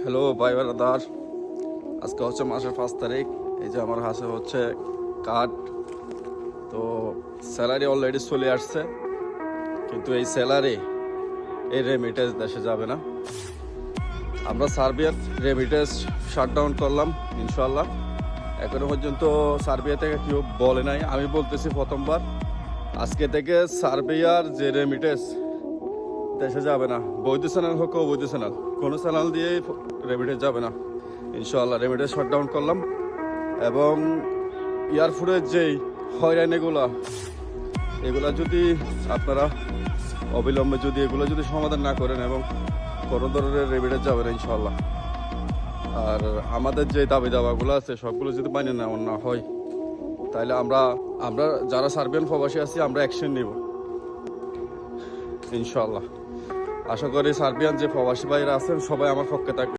Hello ভাই brother, আজকে হচ্ছে মাসের 5 তারিখ। এই যে আমার হাতে হচ্ছে কার্ড। তো স্যালারি অলরেডি চলে আসছে, কিন্তু এই স্যালারি এই রেমিটেন্স দেশে যাবে না। আমরা সার্বিয়ার রেমিটেন্স শাটডাউন করলাম ইনশাল্লাহ। এখনো পর্যন্ত সার্বিয়া থেকে কেউ বলে নাই, আমি বলতেছি প্রথমবার। আজকে থেকে সার্বিয়ার যে রেমিটেন্স দেশে যাবে না, বৈধ চ্যানেল হোক অবৈধ চ্যানেল, কোনো চ্যানেল দিয়ে রেমিটেন্স যাবে না ইনশাল্লাহ। রেমিটেন্স শাটডাউন করলাম। এবং এয়ারফোর্টের যেই এগুলা যদি আপনারা অবিলম্বে এগুলো যদি সমাধান না করেন এবং কোনো ধরনের রেমিটেন্স যাবে না ইনশাল্লাহ। আর আমাদের যে দাবি দাবাগুলো আছে সবগুলো যদি মানিয়ে নেওয়া না হয়, তাহলে আমরা যারা সার্বিয়ান প্রবাসী আছি আমরা অ্যাকশন নিব ইনশাল্লাহ। আশা করি সার্বিয়ান যে প্রবাসী ভাইরা আছেন সবাই আমার পক্ষে থাকবে।